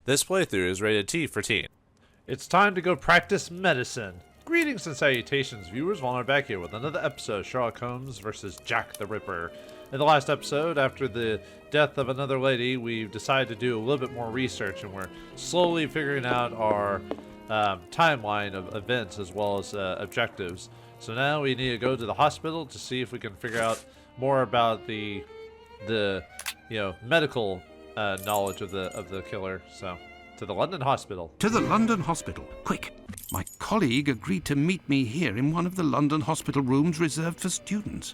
This playthrough is rated T for teen. It's time to go practice medicine. Greetings and salutations, viewers. Vauldemare back here with another episode of Sherlock Holmes versus Jack the Ripper. In the last episode, after the death of another lady, we've decided to do a little bit more research, and we're slowly figuring out our timeline of events as well as objectives. So now we need to go to the hospital to see if we can figure out more about the medical knowledge of the killer. So to the London hospital. To the London hospital, quick! My colleague agreed to meet me here in one of the London hospital rooms reserved for students.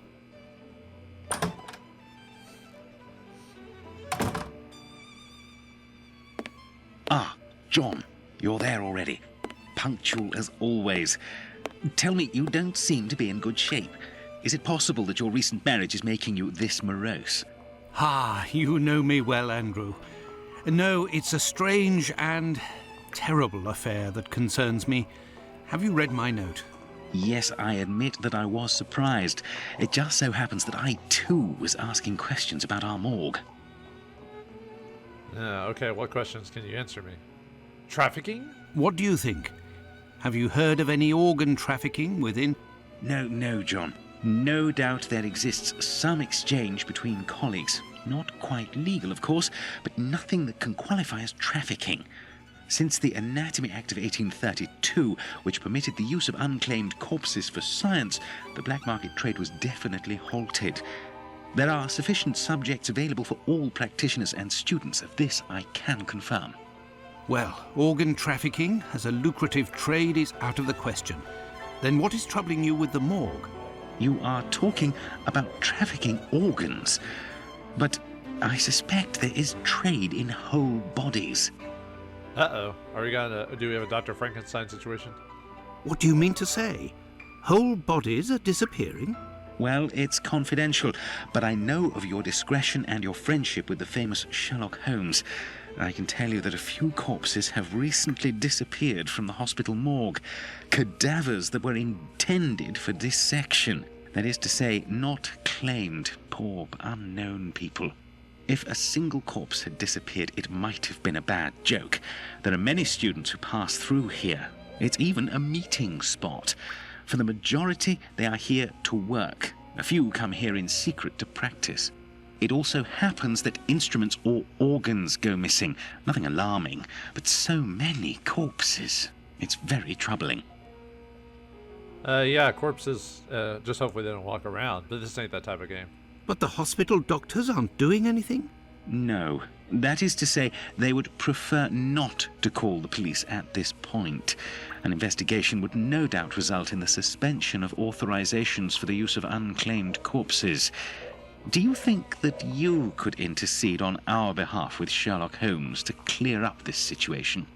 Ah, John, you're there already. Punctual as always. Tell me, you don't seem to be in good shape. Is it possible that your recent marriage is making you this morose? Ah, you know me well, Andrew. No, it's a strange and terrible affair that concerns me. Have you read my note? Yes, I admit that I was surprised. It just so happens that I, too, was asking questions about our morgue. Okay, what questions can you answer me? Trafficking? What do you think? Have you heard of any organ trafficking within? No, John. No doubt there exists some exchange between colleagues. Not quite legal, of course, but nothing that can qualify as trafficking. Since the Anatomy Act of 1832, which permitted the use of unclaimed corpses for science, the black market trade was definitely halted. There are sufficient subjects available for all practitioners and students. Of this I can confirm. Well, organ trafficking as a lucrative trade is out of the question. Then what is troubling you with the morgue? You are talking about trafficking organs, but I suspect there is trade in whole bodies. Uh-oh. Do we have a Dr. Frankenstein situation? What do you mean to say? Whole bodies are disappearing? Well, it's confidential, but I know of your discretion and your friendship with the famous Sherlock Holmes. I can tell you that a few corpses have recently disappeared from the hospital morgue. Cadavers that were intended for dissection. That is to say, not claimed. Poor, unknown people. If a single corpse had disappeared, it might have been a bad joke. There are many students who pass through here. It's even a meeting spot. For the majority, they are here to work. A few come here in secret to practice. It also happens that instruments or organs go missing. Nothing alarming, but so many corpses. It's very troubling. Yeah, corpses, just hopefully they don't walk around, but this ain't that type of game. But the hospital doctors aren't doing anything? No. That is to say, they would prefer not to call the police at this point. An investigation would no doubt result in the suspension of authorizations for the use of unclaimed corpses. Do you think that you could intercede on our behalf with Sherlock Holmes to clear up this situation?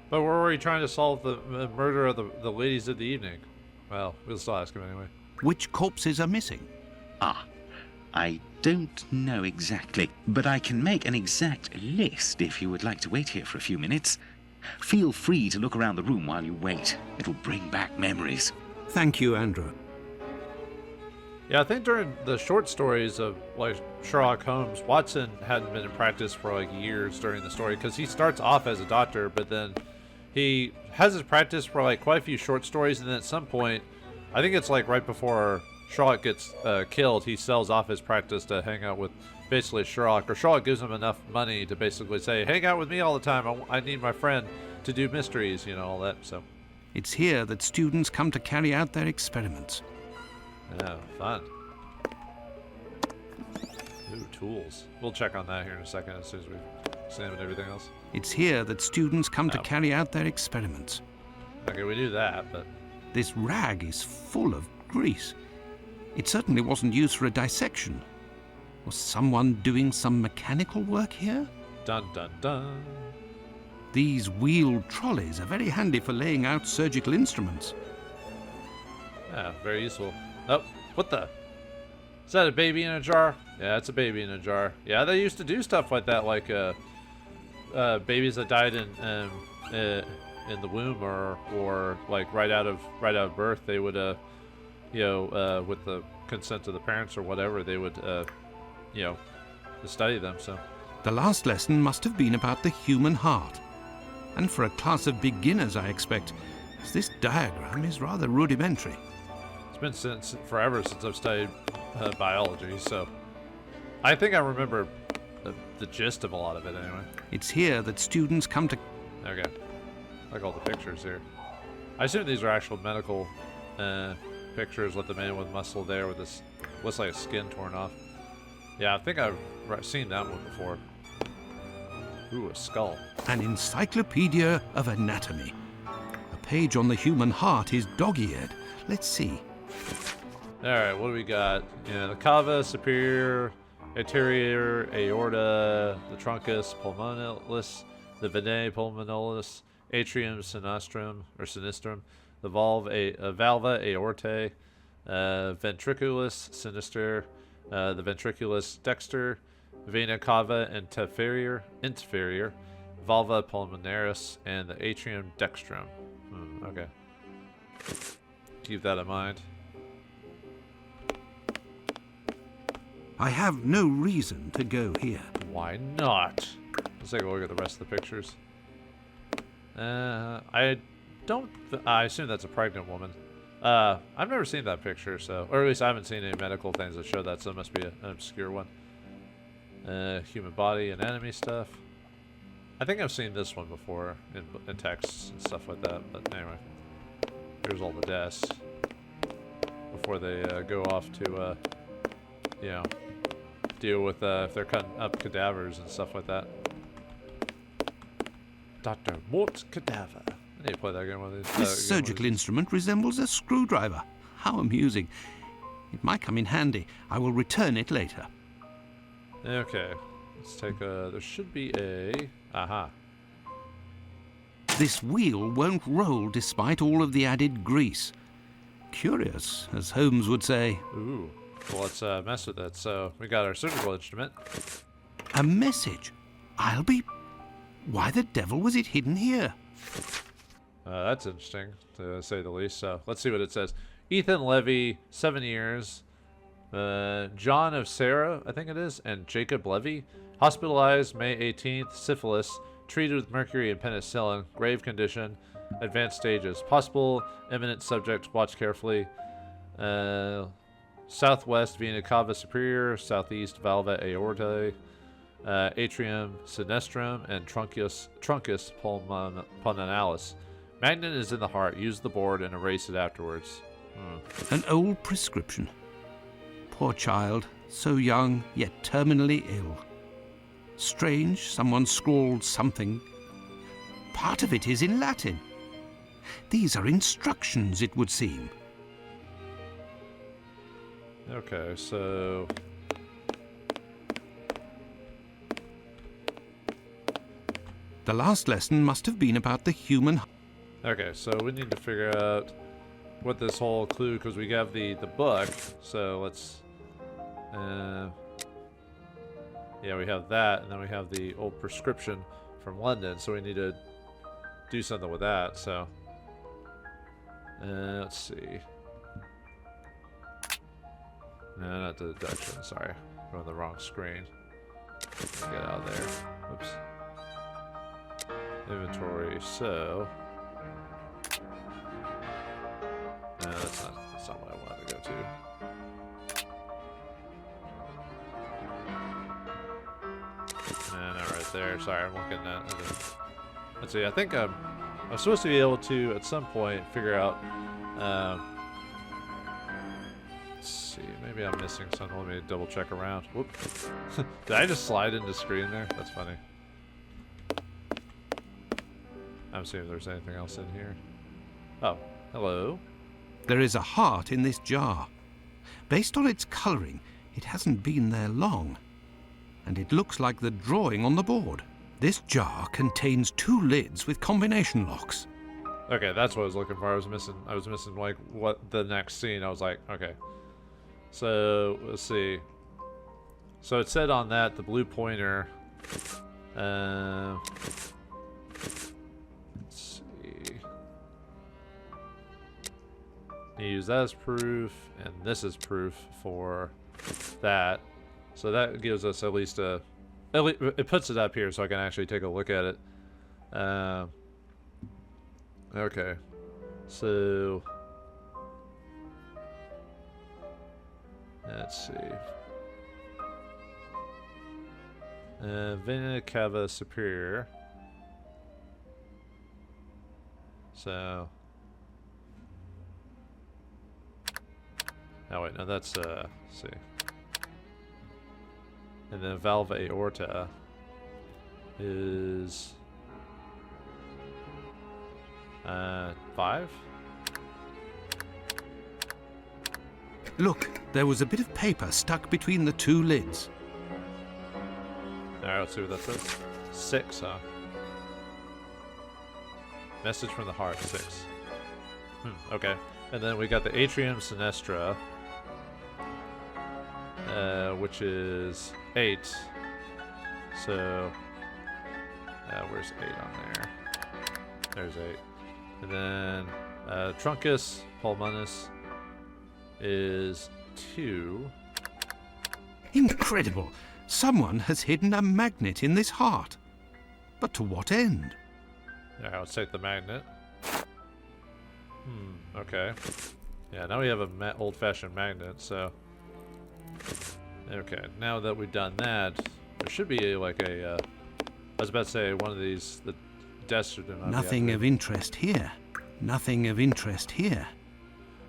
But we're already trying to solve the murder of the ladies of the evening. Well, we'll still ask him anyway. Which corpses are missing? I don't know exactly, but I can make an exact list if you would like to wait here for a few minutes. Feel free to look around the room while you wait. It'll bring back memories. Thank you, Andrew. Yeah, I think during the short stories of Sherlock Holmes, Watson hadn't been in practice for years during the story, because he starts off as a doctor, but then he has his practice for quite a few short stories, and then at some point, I think it's right before Sherlock gets killed, he sells off his practice to hang out with basically Sherlock, or Sherlock gives him enough money to basically say, hang out with me all the time, I need my friend to do mysteries, all that, so. It's here that students come to carry out their experiments. Yeah, fun. Ooh, tools. We'll check on that here in a second as soon as we've examined everything else. It's here that students come to carry out their experiments. Okay, we do that, but... This rag is full of grease. It certainly wasn't used for a dissection. Was someone doing some mechanical work here? Dun dun dun. These wheeled trolleys are very handy for laying out surgical instruments. Yeah, very useful. Oh, what the? Is that a baby in a jar? Yeah, it's a baby in a jar. Yeah, they used to do stuff like that, babies that died in the womb or right out of birth. They would with the consent of the parents or whatever, they would to study them. So The last lesson must have been about the human heart. And for a class of beginners, I expect, as this diagram is rather rudimentary. It's been forever since I've studied biology, so I think I remember the gist of a lot of it anyway. It's here that students come to... Okay. Like all the pictures here. I assume these are actual medical pictures with the man with muscle there with this, looks like his skin torn off. Yeah, I think I've seen that one before. Ooh, a skull. An encyclopedia of anatomy. A page on the human heart is dog-eared. Let's see. Alright, what do we got? Yeah, the cava, superior, anterior, aorta, the truncus pulmonalis, the venae pulmonalis, atrium sinistrum, the valva aortae, ventriculus sinister, the ventriculus dexter, vena cava inferior, valva pulmonaris, and the atrium dextrum. Okay. Keep that in mind. I have no reason to go here. Why not? Let's take a look at the rest of the pictures. I assume that's a pregnant woman. I've never seen that picture, so, or at least I haven't seen any medical things that show that, so it must be an obscure one. Human body anatomy stuff. I think I've seen this one before in texts and stuff like that, but anyway. Here's all the desks before they go off to, you know, deal with if they're cutting up cadavers and stuff like that. Dr. Mort's cadaver. I need to play that again one of these. This surgical instrument resembles a screwdriver. How amusing. It might come in handy. I will return it later. Okay. Let's take a... There should be a... Aha. This wheel won't roll despite all of the added grease. Curious, as Holmes would say. Ooh. Well, let's mess with it. So, we got our surgical instrument. A message. I'll be... Why the devil was it hidden here? That's interesting, to say the least. So, let's see what it says. Ethan Levy, 7 years. John of Sarah, I think it is, and Jacob Levy. Hospitalized May 18th, syphilis. Treated with mercury and penicillin. Grave condition. Advanced stages. Possible imminent subject. Watch carefully. Southwest vena cava superior. Southeast valva aortae. Atrium sinistrum and truncus pulmonalis. Magnet is in the heart. Use the board and erase it afterwards. An old prescription. Poor child, so young yet terminally ill. Strange, someone scrawled something. Part of it is in Latin. These are instructions, it would seem. Okay, so... The last lesson must have been about the human... Okay, so we need to figure out what this whole clue, because we have the book, so let's... yeah, we have that, and then we have the old prescription from London, so we need to do something with that, so... let's see... No, not the deduction, sorry. I'm on the wrong screen. Get out of there. Oops. Inventory, so... No, that's not what I wanted to go to. No, not right there. Sorry, I'm looking at... Let's see, I think I'm supposed to be able to, at some point, figure out... let's see, maybe I'm missing something. Let me double check around. Whoop. Did I just slide into screen there? That's funny. I'm seeing if there's anything else in here. Oh, hello. There is a heart in this jar. Based on its colouring, it hasn't been there long. And it looks like the drawing on the board. This jar contains 2 lids with combination locks. Okay, that's what I was looking for. I was missing like what the next scene. I was like, okay. So let's see. So it said on that the blue pointer. Let's see. You use that as proof, and this is proof for that. So that gives us at least it puts it up here so I can actually take a look at it. Okay. So... let's see. Vena Cava Superior. So... oh wait, no, that's, let's see. And then Valve Aorta is... 5? Look, there was a bit of paper stuck between the two lids. Alright, let's see what that says. 6, huh? Message from the heart, 6. Okay. And then we got the Atrium Sinistra, which is 8. So, where's 8 on there? There's 8. And then Truncus Pulmonus is 2. Incredible! Someone has hidden a magnet in this heart. But to what end? Alright, let's take the magnet. Okay. Yeah, now we have a old-fashioned magnet, so... okay, now that we've done that, there should be like a... I was about to say, one of these... the desks should not be Nothing of interest here. Nothing of interest here.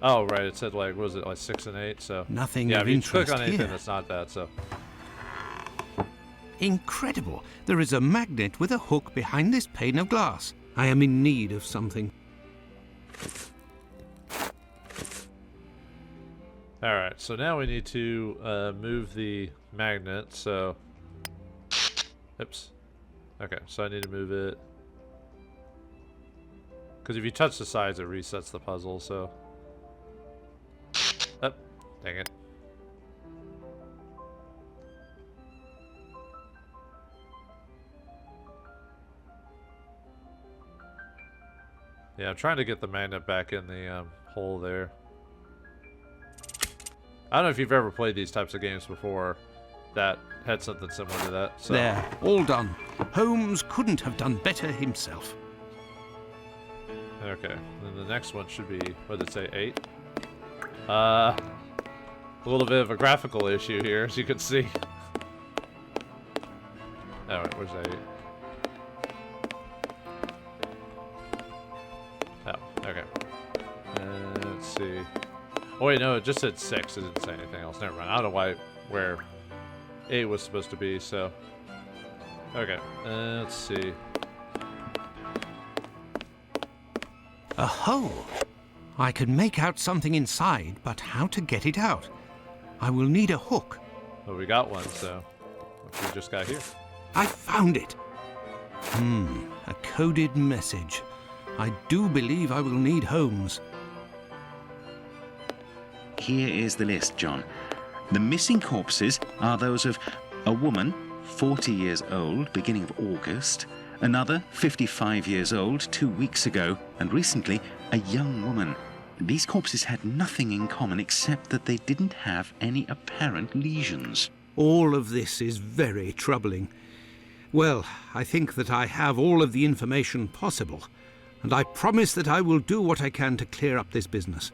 Oh, right, it said like, what was it, like 6 and 8, so... Nothing yeah, of if you interest click on anything here. that's not that, so... Incredible! There is a magnet with a hook behind this pane of glass. I am in need of something. Alright, so now we need to move the magnet, so... oops. Okay, so I need to move it... because if you touch the sides, it resets the puzzle, so... oh, dang it. Yeah, I'm trying to get the magnet back in the hole there. I don't know if you've ever played these types of games before that had something similar to that. So. There, all done. Holmes couldn't have done better himself. Okay, then the next one should be, what did it say, 8? A little bit of a graphical issue here, as you can see. Alright, where's 8? Oh, okay. Let's see. Oh wait, no, it just said 6. It didn't say anything else. Never mind. I don't know where 8 was supposed to be, so... okay, let's see. A hole. I can make out something inside, but how to get it out? I will need a hook. Well, we got one, so... what we just got here. I found it. A coded message. I do believe I will need Holmes. Here is the list, John. The missing corpses are those of a woman, 40 years old, beginning of August, another, 55 years old, 2 weeks ago, and recently, a young woman. These corpses had nothing in common except that they didn't have any apparent lesions. All of this is very troubling. Well, I think that I have all of the information possible, and I promise that I will do what I can to clear up this business.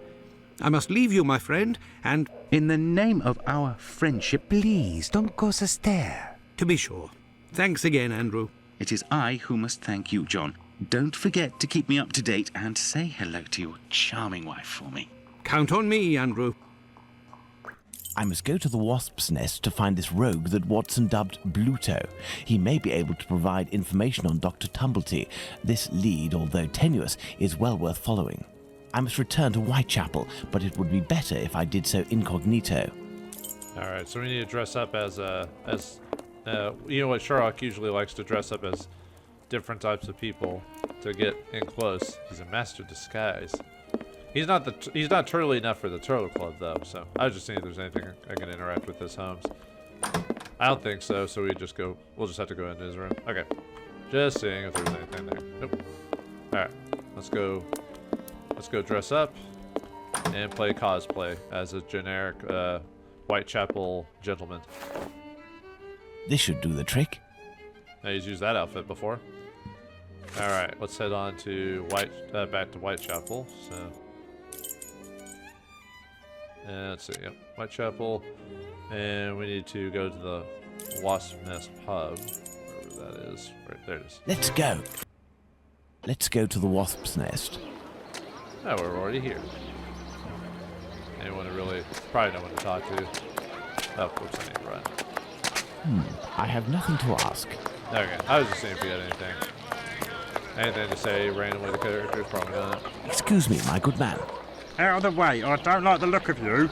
I must leave you, my friend, and... in the name of our friendship, Please, don't go so stare. to be sure. Thanks again, Andrew. it is I who must thank you, John. Don't forget to keep me up to date and say hello to your charming wife for me. Count on me, Andrew. I must go to the Wasp's Nest to find this rogue that Watson dubbed Bluto. He may be able to provide information on Dr. Tumblety. This lead, although tenuous, is well worth following. I must return to Whitechapel, but it would be better if I did so incognito. Alright, so we need to dress up as you know what, Sherlock usually likes to dress up as different types of people to get in close. He's a master disguise. He's not turtly enough for the Turtle Club though, so I was just seeing if there's anything I can interact with this Holmes. I don't think so, so we'll just have to go into his room. Okay. Just seeing if there's anything there. Nope. Alright. Let's go dress up and play cosplay as a generic Whitechapel gentleman. This should do the trick. Now he's used that outfit before. All right, let's head on to back to Whitechapel. So, let's see. Yep, Whitechapel, and we need to go to the Wasp Nest pub, wherever that is. Right there it is. Let's go. Let's go to the Wasp's Nest. Oh, we're already here. Anyone to really, probably no one to talk to. Oh, of course I need to run. I have nothing to ask. Okay, I was just seeing if you had anything. Anything to say randomly to characters? Probably not. Excuse me, my good man. Out of the way, I don't like the look of you.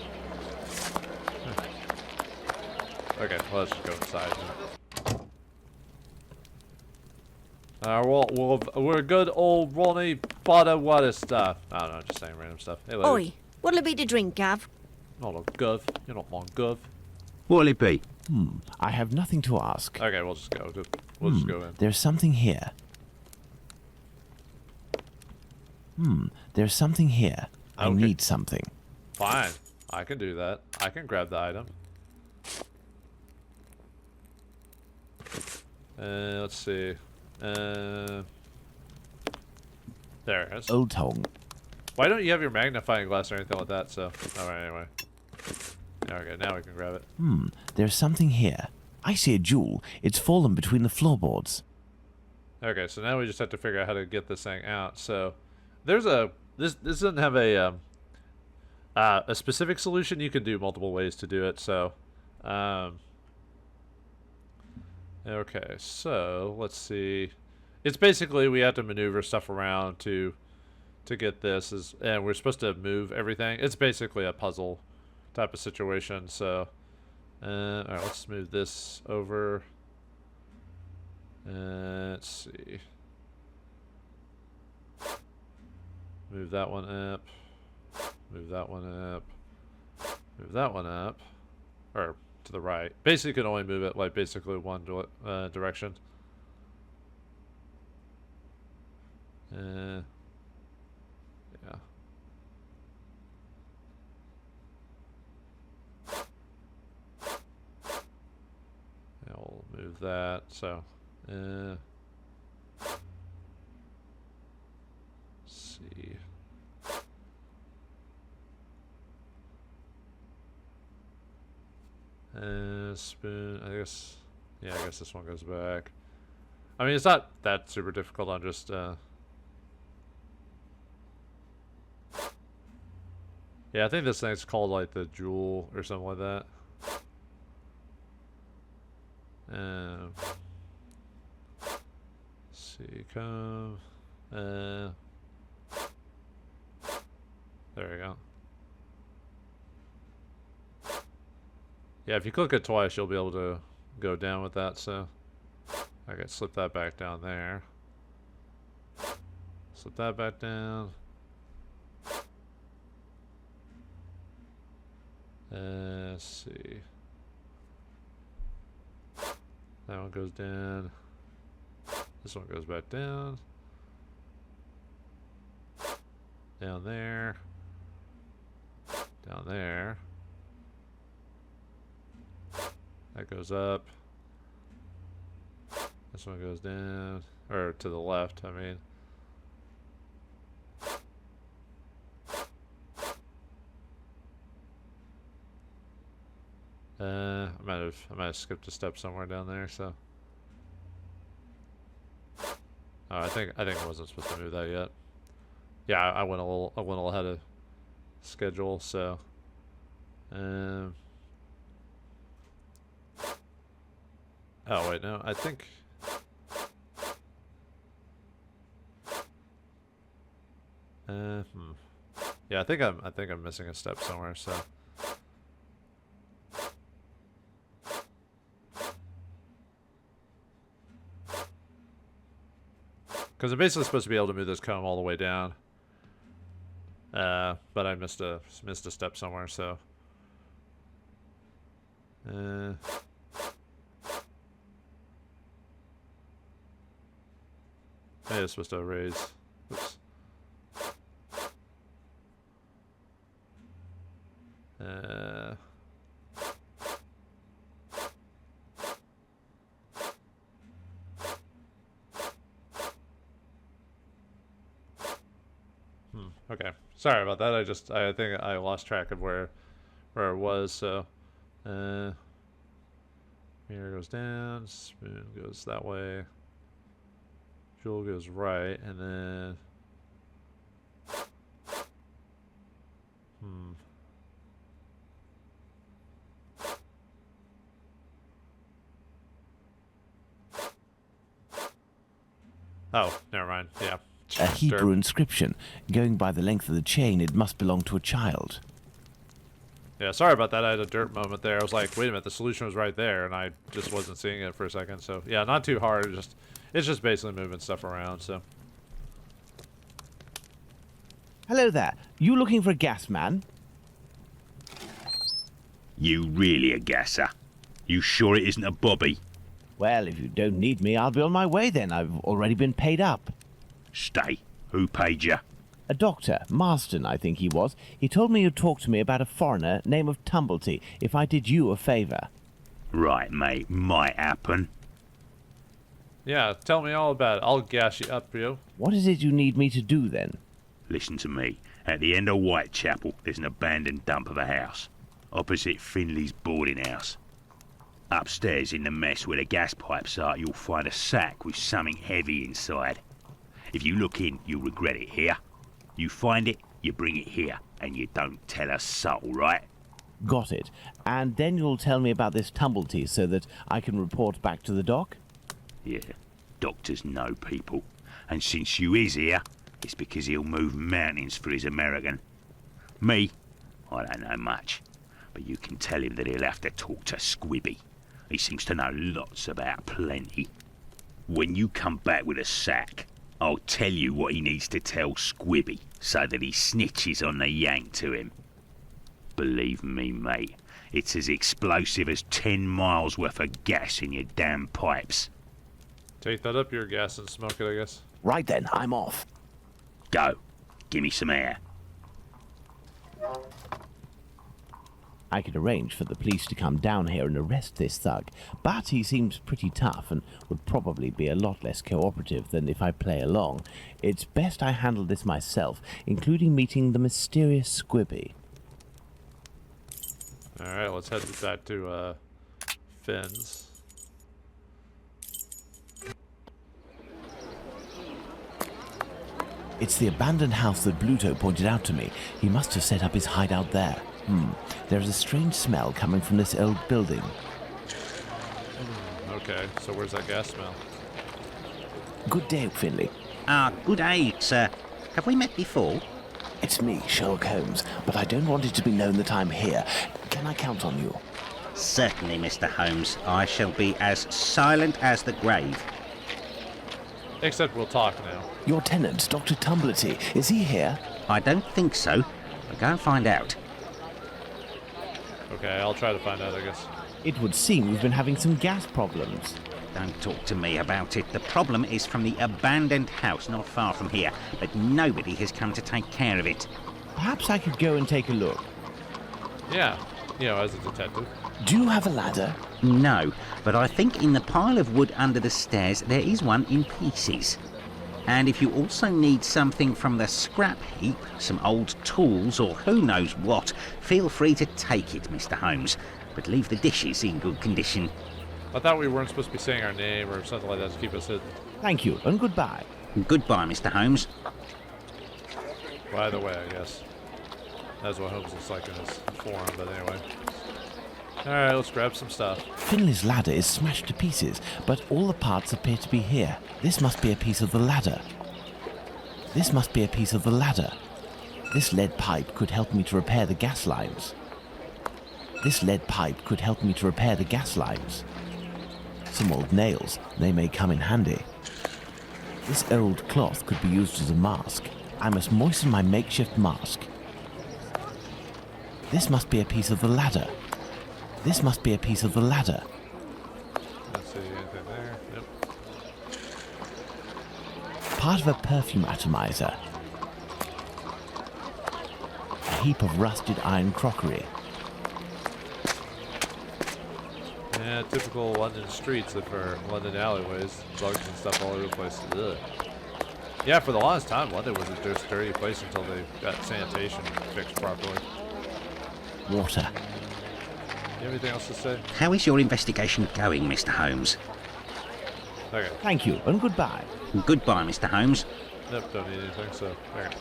Okay, well, let's just go inside. Well, we're good old Ronnie Butter Water stuff. I don't know, just saying random stuff. Hey, lady. Oi, what'll it be to drink, Gav? Not a gov. You're not my gov. What'll it be? I have nothing to ask. Okay, we'll just go. We'll just go in. There's something here. There's something here. I Okay. need something. Fine. I can do that. I can grab the item. Let's see. There it is. Old Tong. Why don't you have your magnifying glass or anything like that? So, alright, anyway. Okay, now we can grab it. There's something here. I see a jewel. It's fallen between the floorboards. Okay, so now we just have to figure out how to get this thing out. So, there's this doesn't have a specific solution. You can do multiple ways to do it. So, okay, so let's see. It's basically we have to maneuver stuff around to get this, and we're supposed to move everything. It's basically a puzzle type of situation. So, all right, let's move this over. Let's see. Move that one up. Move that one up. Move that one up. Or to the right. Basically, you can only move it like basically one direction. Yeah. Yeah, we'll move that. So, let's see. Spoon. I guess. Yeah, I guess this one goes back. I mean, it's not that super difficult. I'm just. Yeah, I think this thing's called like the jewel or something like that. Let's see, come. There we go. Yeah, if you click it twice, you'll be able to go down with that. So I can slip that back down there. Slip that back down. Let's see. That one goes down. This one goes back down. Down there. Down there. That goes up. This one goes down. Or to the left, I mean. I might have skipped a step somewhere down there, so. Oh, I think I wasn't supposed to move that yet. Yeah, I went a little ahead of schedule, so. Oh wait, no, I think. Yeah, I think I'm missing a step somewhere, so. Because I'm basically supposed to be able to move this comb all the way down. But I missed a step somewhere, so. Maybe it's supposed to raise. Oops. Okay. Sorry about that. I think I lost track of where it was. So, mirror goes down. Spoon goes that way. Jewel goes right, and then. Oh, never mind. Yeah. A Hebrew Derp. inscription. Going by the length of the chain, it must belong to a child. Yeah, sorry about that. I had a derp moment there. I was like, wait a minute, the solution was right there, and I just wasn't seeing it for a second. So, yeah, not too hard. It's just basically moving stuff around, so. Hello there. You looking for a gas man? You really a gasser? You sure it isn't a bobby? Well, if you don't need me, I'll be on my way then. I've already been paid up. Stay. Who paid you? A doctor, Marston, I think he was. He told me you'd talk to me about a foreigner, name of Tumblety, if I did you a favour. Right, mate. Might happen. Yeah, tell me all about it. I'll gas you up, yo. What is it you need me to do then? Listen to me. At the end of Whitechapel, there's an abandoned dump of a house. Opposite Finley's boarding house. Upstairs in the mess where the gas pipes are, you'll find a sack with something heavy inside. If you look in, you'll regret it here. You find it, you bring it here, and you don't tell a soul, right? Got it. And then you'll tell me about this Tumblety so that I can report back to the doc? Yeah, doctors know people. And since you is here, it's because he'll move mountains for his American. Me, I don't know much. But you can tell him that he'll have to talk to Squibby. He seems to know lots about plenty. When you come back with a sack, I'll tell you what he needs to tell Squibby so that he snitches on the yank to him. Believe me, mate, it's as explosive as 10 miles worth of gas in your damn pipes. Take that up your gas and smoke it, I guess. Right then, I'm off. Go. Give me some air. I could arrange for the police to come down here and arrest this thug, but he seems pretty tough and would probably be a lot less cooperative than if I play along. It's best I handle this myself, including meeting the mysterious Squibby. Alright, let's head back to, Finn's. It's the abandoned house that Bluto pointed out to me. He must have set up his hideout there. There's a strange smell coming from this old building. Okay, so where's that gas smell? Good day, Finley. Good day, sir. Have we met before? It's me, Sherlock Holmes, but I don't want it to be known that I'm here. Can I count on you? Certainly, Mr. Holmes. I shall be as silent as the grave. Except we'll talk now. Your tenant, Dr. Tumblety, is he here? I don't think so. I'll go and find out. Okay, I'll try to find out, I guess. It would seem we've been having some gas problems. Don't talk to me about it. The problem is from the abandoned house not far from here, but nobody has come to take care of it. Perhaps I could go and take a look. Yeah, as a detective. Do you have a ladder? No, but I think in the pile of wood under the stairs there is one in pieces. And if you also need something from the scrap heap, some old tools or who knows what, feel free to take it, Mr. Holmes. But leave the dishes in good condition. I thought we weren't supposed to be saying our name or something like that to keep us hidden. Thank you, and goodbye. Goodbye, Mr. Holmes. By the way, I guess. That's what Holmes looks like in his form, but anyway. Alright, let's grab some stuff. Finley's ladder is smashed to pieces, but all the parts appear to be here. This must be a piece of the ladder. This must be a piece of the ladder. This lead pipe could help me to repair the gas lines. This lead pipe could help me to repair the gas lines. Some old nails, they may come in handy. This old cloth could be used as a mask. I must moisten my makeshift mask. This must be a piece of the ladder. This must be a piece of the ladder. Let's see, anything there? Nope. Part of a perfume atomizer. A heap of rusted iron crockery. Yeah, typical London streets for London alleyways. Bugs and stuff all over the place. Ugh. Yeah, for the longest time, London was a dirty place until they got sanitation fixed properly. Water. You have anything else to say? How is your investigation going, Mr. Holmes? Okay. Thank you, and goodbye. Goodbye, Mr. Holmes. Nope, don't need anything, so, okay.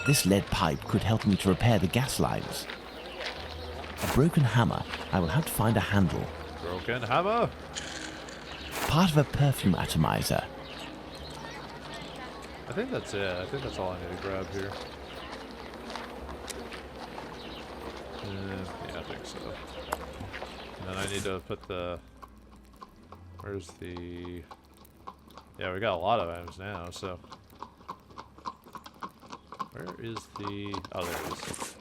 This lead pipe could help me to repair the gas lines. A broken hammer. I will have to find a handle. Broken hammer? Part of a perfume atomizer. I think that's it. I think that's all I need to grab here. Yeah, I think so. And then I need to put the... Where's the... Yeah, we got a lot of items now, so... Where is the... Oh, there it is.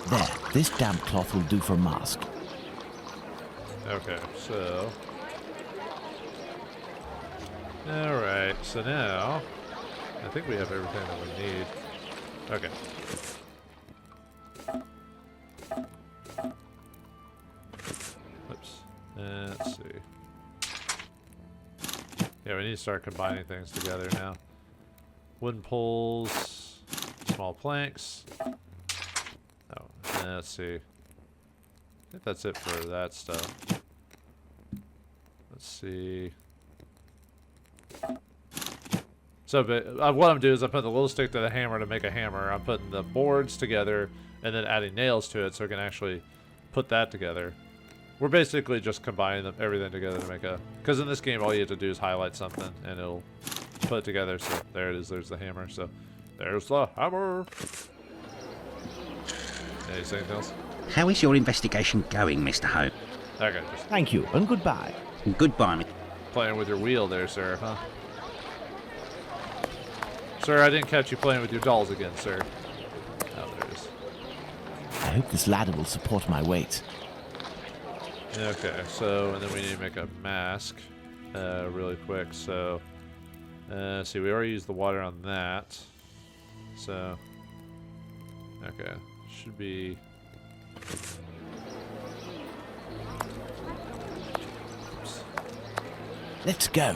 There, this damp cloth will do for a mask. Okay, so... Alright, so now... I think we have everything that we need. Okay. Oops. Let's see. Yeah, we need to start combining things together now. Wooden poles, small planks. Oh, let's see. I think that's it for that stuff. Let's see. So what I'm doing is I'm putting the little stick to the hammer to make a hammer. I'm putting the boards together and then adding nails to it so I can actually put that together. We're basically just combining everything together to make a... Because in this game, all you have to do is highlight something and it'll put it together. So there it is. There's the hammer. So there's the hammer. Anything else? How is your investigation going, Mr. Holmes? Okay, just Thank you, and goodbye. Goodbye, Mr. playing with your wheel there, sir, huh? Sir, I didn't catch you playing with your dolls again, sir. Oh, there it is. I hope this ladder will support my weight. Okay, so, and then we need to make a mask really quick. So, see, we already used the water on that. So, okay, should be... Oops. Let's go.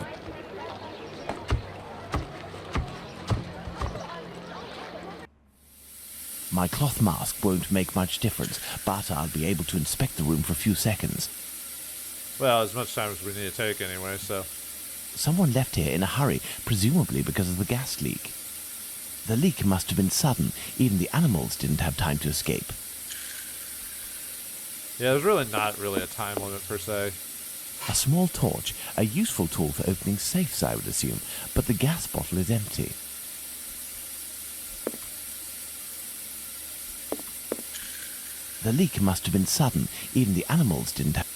My cloth mask won't make much difference, but I'll be able to inspect the room for a few seconds. Well, as much time as we need to take anyway, so... Someone left here in a hurry, presumably because of the gas leak. The leak must have been sudden. Even the animals didn't have time to escape. Yeah, there's really not really a time limit per se. A small torch, a useful tool for opening safes, I would assume, but the gas bottle is empty. The leak must have been sudden. Even the animals didn't have...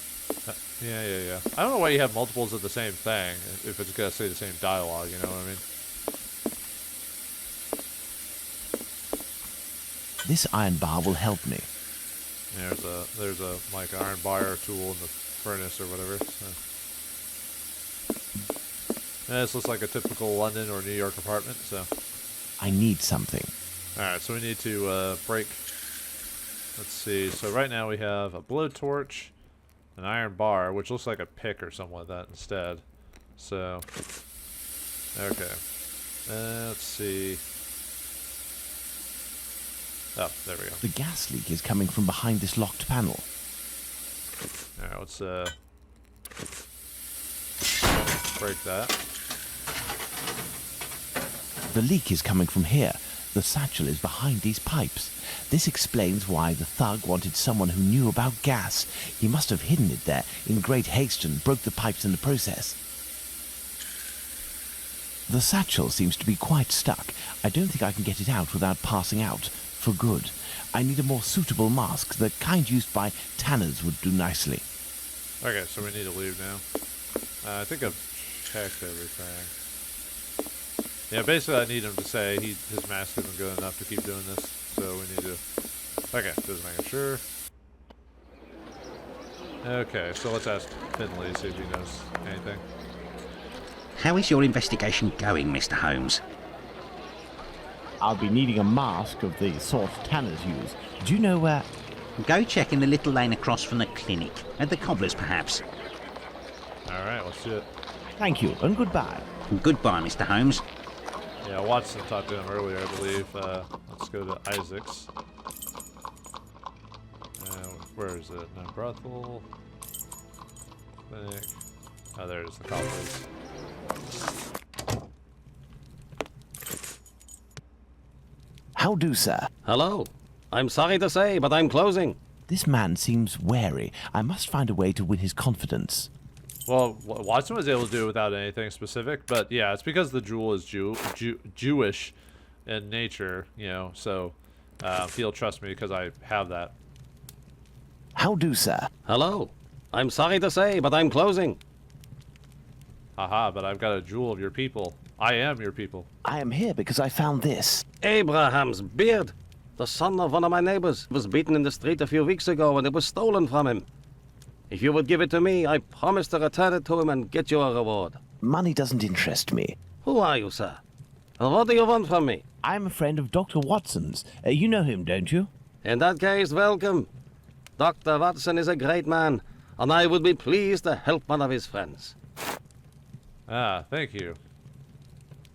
Yeah. I don't know why you have multiples of the same thing, if it's gonna say the same dialogue, you know what I mean? This iron bar will help me. There's a like iron bar tool in the furnace or whatever. So. Yeah, this looks like a typical London or New York apartment, so. I need something. Alright, so we need to break... Let's see, so right now we have a blowtorch, an iron bar, which looks like a pick or something like that instead. So, okay. Let's see. Oh, there we go. The gas leak is coming from behind this locked panel. Alright, let's break that. The leak is coming from here. The satchel is behind these pipes. This explains why the thug wanted someone who knew about gas. He must have hidden it there in great haste and broke the pipes in the process. The satchel seems to be quite stuck. I don't think I can get it out without passing out. For good. I need a more suitable mask. The kind used by tanners would do nicely. Okay, so we need to leave now. I think I've checked everything. Yeah, basically I need him to say his mask isn't good enough to keep doing this, so we need to... Okay, just making sure. Okay, so let's ask Finley, see if he knows anything. How is your investigation going, Mr. Holmes? I'll be needing a mask of the sort tanners use. Do you know where... Go check in the little lane across from the clinic. At the cobbler's, perhaps. Alright, let's do it. Thank you, and goodbye. Goodbye, Mr. Holmes. Yeah, Watson talked to him earlier, I believe. Let's go to Isaac's. Where is it? No, brothel. Clinic. Oh, there it is, the coffers. How do, sir? Hello. I'm sorry to say, but I'm closing. This man seems wary. I must find a way to win his confidence. Well, Watson was able to do it without anything specific, but yeah, it's because the jewel is Jewish in nature, you know, so he'll trust me because I have that. How do, sir? Hello. I'm sorry to say, but I'm closing. Haha, but I've got a jewel of your people. I am your people. I am here because I found this. Abraham's beard. The son of one of my neighbors was beaten in the street a few weeks ago and it was stolen from him. If you would give it to me, I promise to return it to him and get you a reward. Money doesn't interest me. Who are you, sir? And what do you want from me? I'm a friend of Dr. Watson's. You know him, don't you? In that case, welcome. Dr. Watson is a great man, and I would be pleased to help one of his friends. Ah, thank you.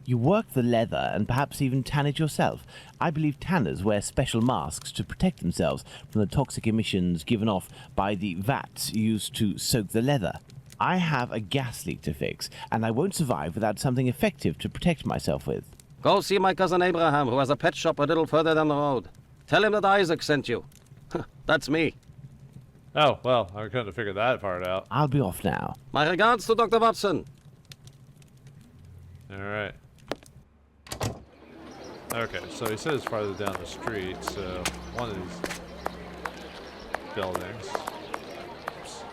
You work the leather and perhaps even tan it yourself. I believe tanners wear special masks to protect themselves from the toxic emissions given off by the vats used to soak the leather. I have a gas leak to fix, and I won't survive without something effective to protect myself with. Go see my cousin Abraham, who has a pet shop a little further down the road. Tell him that Isaac sent you. That's me. Oh, well, I couldn't have figured that part out. I'll be off now. My regards to Dr. Watson. Alright. Okay, so he says farther down the street, so one of these buildings. Oops.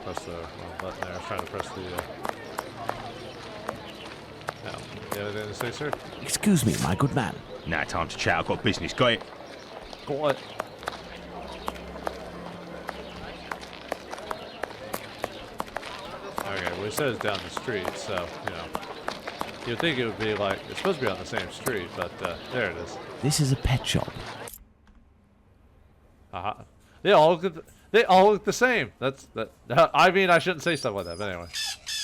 Press the wrong button there. I was trying to press the... No. You have anything to say, sir? Excuse me, my good man. Now, time to chat. I've got business. Got it? What? Okay, well, he says down the street, so, you know. You'd think it would be like, it's supposed to be on the same street, but there it is. This is a pet shop. Haha. They all look the same. That's that. I mean, I shouldn't say stuff like that, but anyway.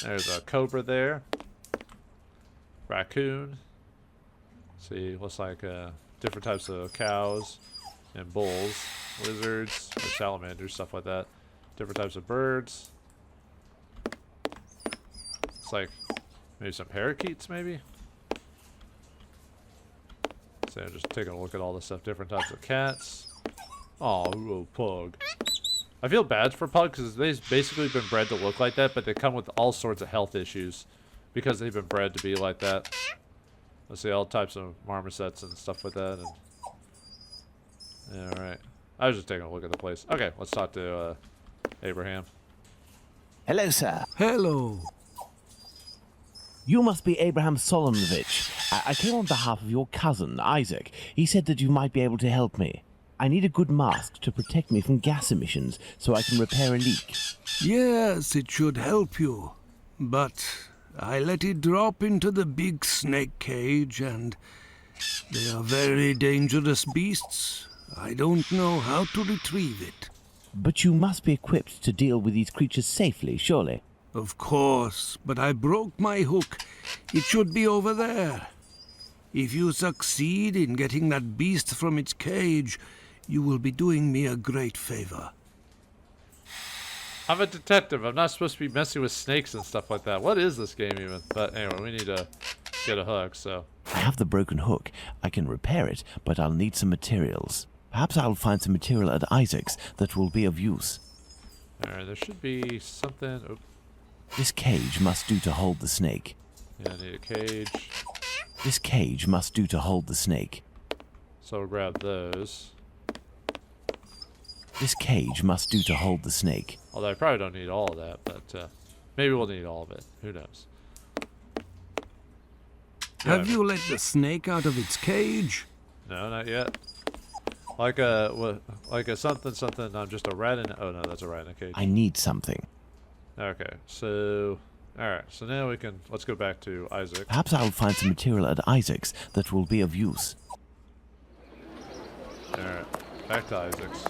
There's a cobra there. Raccoon. See, looks like different types of cows and bulls, lizards, or salamanders, stuff like that. Different types of birds. It's like maybe some parakeets, maybe. So just taking a look at all this stuff. Different types of cats. Oh, little pug. I feel bad for pugs because they've basically been bred to look like that, but they come with all sorts of health issues because they've been bred to be like that. Let's see, all types of marmosets and stuff like that. And alright. I was just taking a look at the place. Okay, let's talk to Abraham. Hello, sir. Hello. You must be Abraham Solomovich. I came on behalf of your cousin, Isaac. He said that you might be able to help me. I need a good mask to protect me from gas emissions so I can repair a leak. Yes, it should help you. But I let it drop into the big snake cage and they are very dangerous beasts. I don't know how to retrieve it. But you must be equipped to deal with these creatures safely, surely. Of course, but I broke my hook. It should be over there. If you succeed in getting that beast from its cage, you will be doing me a great favor. I'm a detective. I'm not supposed to be messing with snakes and stuff like that. What is this game even? But anyway, we need to get a hook, so. I have the broken hook. I can repair it, but I'll need some materials. Perhaps I'll find some material at Isaac's that will be of use. Alright, there should be something. Oop. This cage must do to hold the snake. Yeah, I need a cage. This cage must do to hold the snake. So we'll grab those. This cage must do to hold the snake. Although I probably don't need all of that, but maybe we'll need all of it. Who knows? Have you let the snake out of its cage? No, not yet. Like a something. I'm just a rat in. Oh no, that's a rat in a cage. I need something. Okay, so alright, so now let's go back to Isaac. Perhaps I'll find some material at Isaac's that will be of use. Alright, back to Isaac's.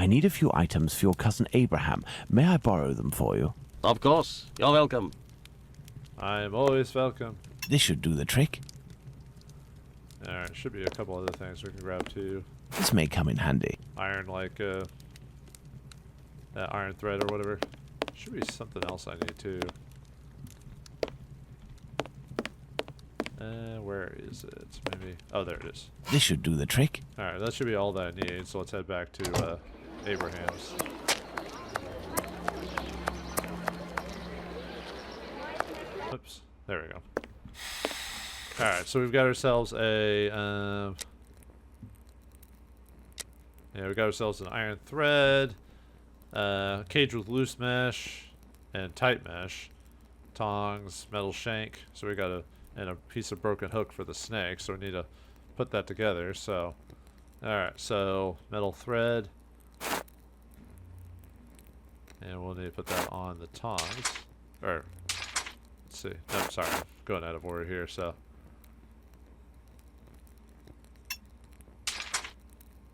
I need a few items for your cousin Abraham. May I borrow them for you? Of course. You're welcome. I am always welcome. This should do the trick. Alright, should be a couple other things we can grab too. This may come in handy. Iron, like, iron thread or whatever. Should be something else I need too. Where is it? Maybe. Oh, there it is. This should do the trick. Alright, that should be all that I need, so let's head back to Abraham's. Oops. There we go. Alright, so we've got ourselves a yeah, we got ourselves an iron thread, cage with loose mesh and tight mesh, tongs, metal shank. So we got and a piece of broken hook for the snake. So we need to put that together. So, all right. So metal thread, and we'll need to put that on the tongs. Or let's see. No, sorry, I'm going out of order here. So.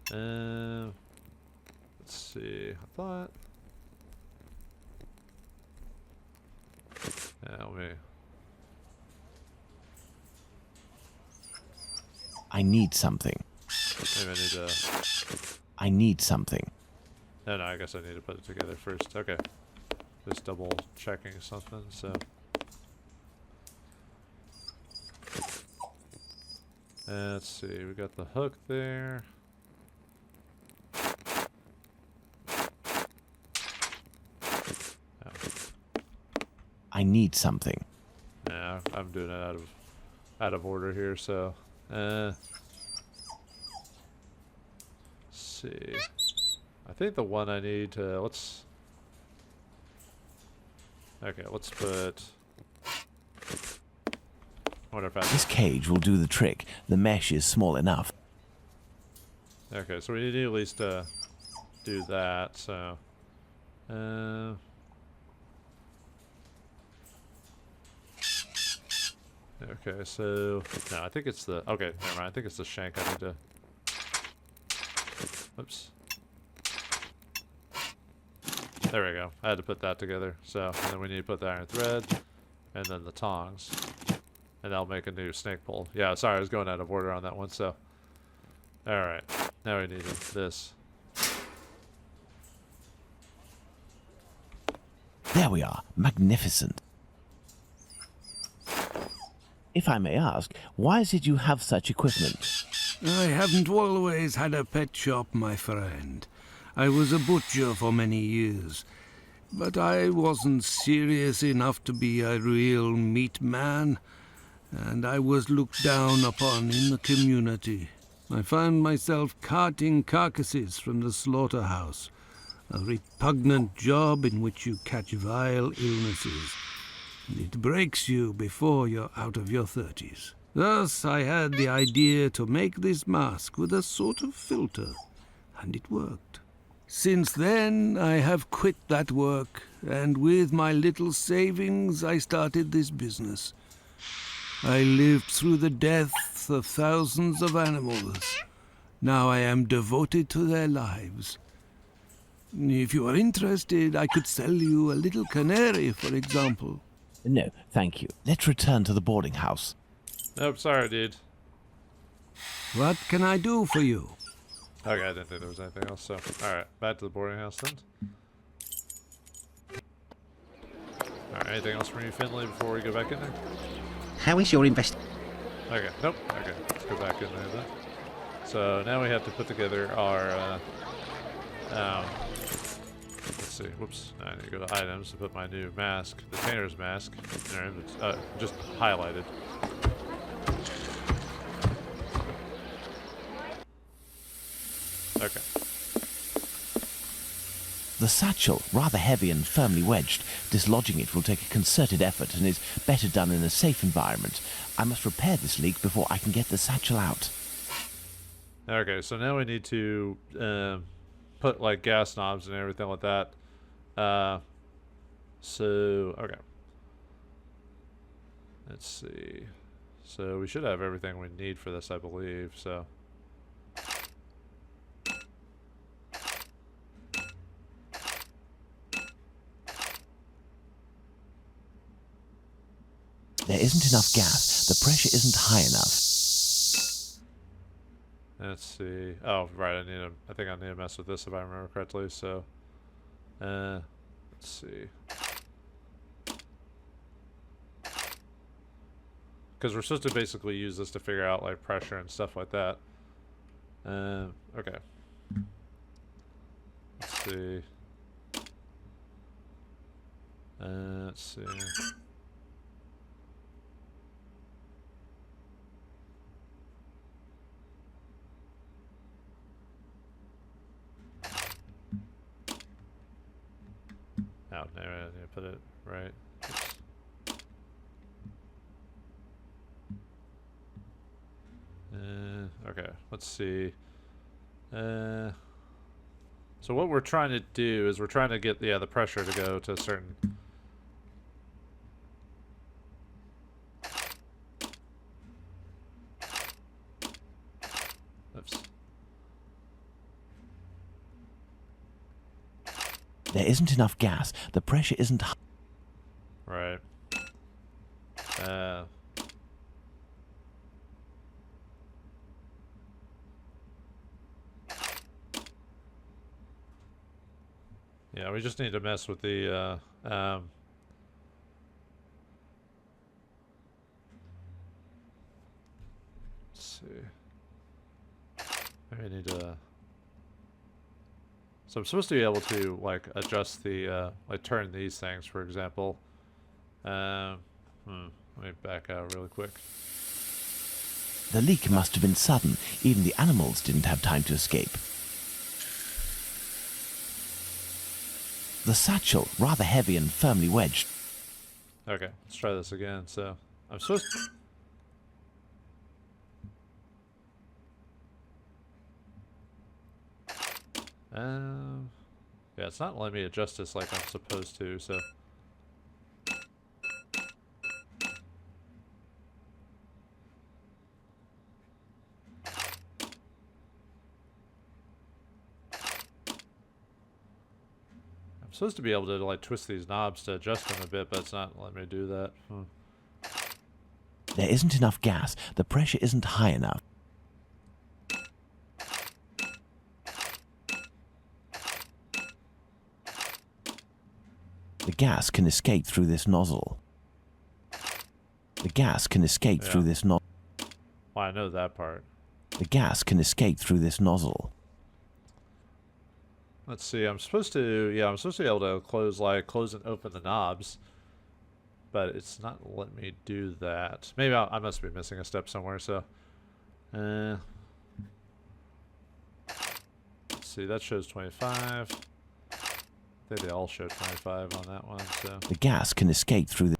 Let's see. I thought. Yeah, let me. I need something. Maybe I need to. I need something. No, I guess I need to put it together first. Okay. Just double checking something. So. Let's see. We got the hook there. I need something. Yeah, I'm doing it out of order here, so let's see. I think the one I need to let's put I wonder if This cage will do the trick. The mesh is small enough. Okay, so we need to at least do that, so okay, so no, I think it's the okay, never mind, I think it's the shank I need to oops. There we go. I had to put that together. So, and then we need to put the iron thread and then the tongs. And that'll make a new snake pole. Yeah, sorry, I was going out of order on that one, so alright. Now we need this. There we are. Magnificent. If I may ask, why is it you have such equipment? I haven't always had a pet shop, my friend. I was a butcher for many years, but I wasn't serious enough to be a real meat man, and I was looked down upon in the community. I found myself carting carcasses from the slaughterhouse, a repugnant job in which you catch vile illnesses. It breaks you before you're out of your 30s. Thus, I had the idea to make this mask with a sort of filter, and it worked. Since then, I have quit that work, and with my little savings, I started this business. I lived through the deaths of thousands of animals. Now I am devoted to their lives. If you are interested, I could sell you a little canary, for example. No, thank you. Let's return to the boarding house. Nope, sorry, dude. What can I do for you? Okay, I didn't think there was anything else, so alright, back to the boarding house then. Alright, anything else from you, Finley, before we go back in there? How is your invest? Okay, nope, okay, let's go back in there then. So now we have to put together our, let's see, whoops, I need to go to items to put my new mask, the Tanner's mask, in our inventory, just highlighted. Okay. The satchel, rather heavy and firmly wedged. Dislodging it will take a concerted effort and is better done in a safe environment. I must repair this leak before I can get the satchel out. Okay, so now we need to put like gas knobs and everything like that. Okay. Let's see. So we should have everything we need for this, I believe, so. There isn't enough gas. The pressure isn't high enough. Let's see. Oh, right. I think I need to mess with this if I remember correctly. So, let's see. Because we're supposed to basically use this to figure out like pressure and stuff like that. Okay. Let's see. Let's see. Oh, no, I need to put it right. Oops. Okay, let's see. So what we're trying to do is we're trying to get the pressure to go to a certain. Oops. There isn't enough gas. The pressure isn't high. Right. Yeah, we just need to mess with the let's see. Maybe I need to. So I'm supposed to be able to like adjust the like turn these things, for example. Let me back out really quick. The leak must have been sudden. Even the animals didn't have time to escape. The satchel, rather heavy and firmly wedged. Okay, let's try this again. So I'm supposed to... yeah, it's not letting me adjust this like I'm supposed to, so... I'm supposed to be able to like twist these knobs to adjust them a bit, but it's not letting me do that. There isn't enough gas. The pressure isn't high enough. The gas can escape through this nozzle. The gas can escape through this nozzle. Well, I know that part. The gas can escape through this nozzle. Let's see, I'm supposed to be able to close and open the knobs, but it's not letting me do that. Maybe I must be missing a step somewhere, so. Let's see, that shows 25. I think they all show 25 on that one, so. The gas can escape through the...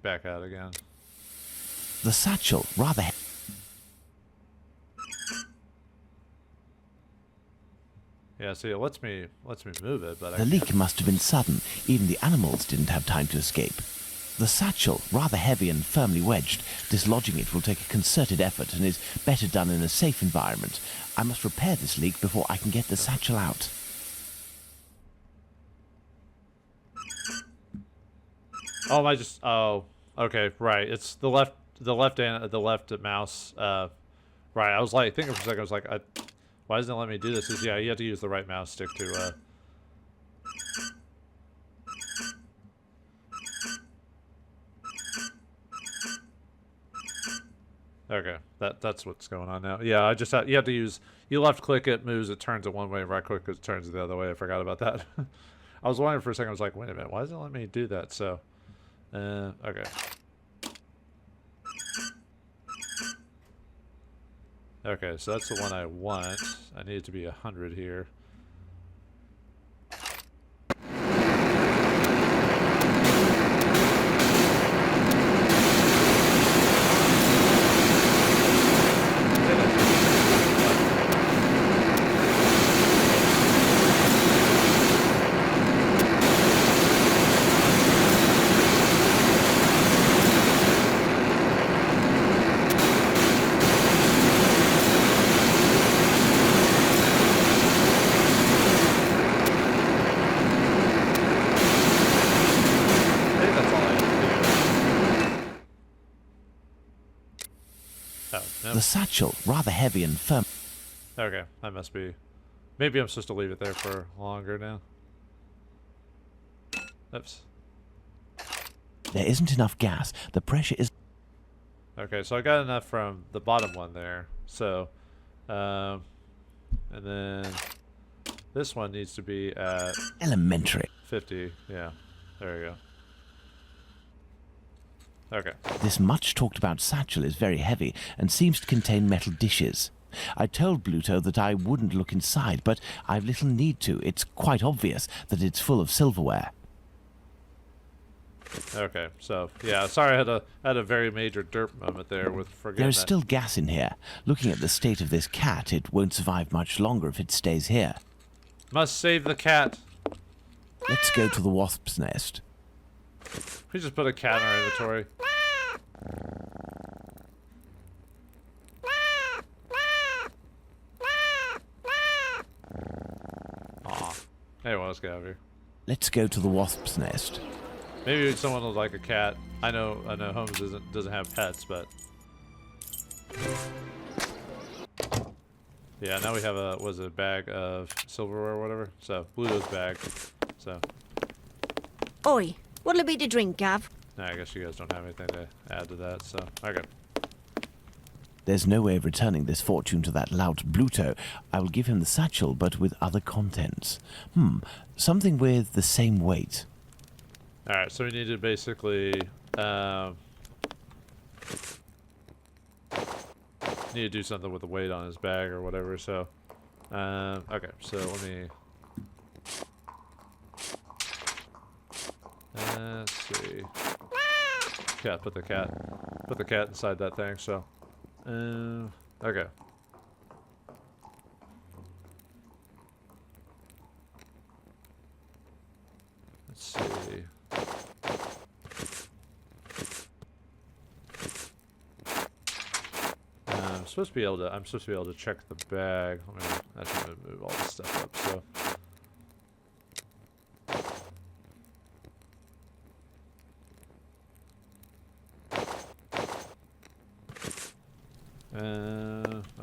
Back out again. The satchel, rather heavy. Yeah, see, it lets me move it, but The leak must have been sudden. Even the animals didn't have time to escape. The satchel, rather heavy and firmly wedged. Dislodging it will take a concerted effort and is better done in a safe environment. I must repair this leak before I can get the satchel out. Oh, oh, okay, right. It's the left mouse. Right. I was like thinking for a second. I was like, why doesn't it let me do this? Yeah, you have to use the right mouse stick to. Okay, that's what's going on now. Yeah, you have to use. You left click it moves, it turns it one way. Right click it turns it the other way. I forgot about that. I was wondering for a second. I was like, wait a minute, why doesn't it let me do that? So, okay. Okay, so that's the one I want. I need it to be 100 here. know. The satchel, rather heavy and firm. Okay, I must be. Maybe I'm supposed to leave it there for longer now. Oops. There isn't enough gas. The pressure is... Okay, so I got enough from the bottom one there. So, and then this one needs to be at elementary. 50. Yeah, there we go. Okay. This much talked about satchel is very heavy and seems to contain metal dishes. I told Bluto that I wouldn't look inside, but I've little need to. It's quite obvious that it's full of silverware. Okay, so yeah, sorry, I had a very major derp moment there with forgetting. There's that. still gas in here. Looking at the state of this cat, it won't survive much longer if it stays here. Must save the cat. Let's go to the wasp's nest. We just put a cat in our inventory. Aw. Anyway, let's get out of here. Let's go to the wasp's nest. Maybe someone will like a cat. I know Holmes doesn't have pets, but yeah, now we have a bag of silverware or whatever. So Bluto's bag. So Oi, what'll it be to drink, Gav? nah, I guess you guys don't have anything to add to that. So okay. There's no way of returning this fortune to that lout Bluto. I will give him the satchel, but with other contents. Something with the same weight. All right, so we need to basically need to do something with the weight on his bag or whatever. So okay, so let me let's see. Yeah, put the cat inside that thing. So okay. Let's see. I'm supposed to be able to check the bag. I just want to move all this stuff up. So.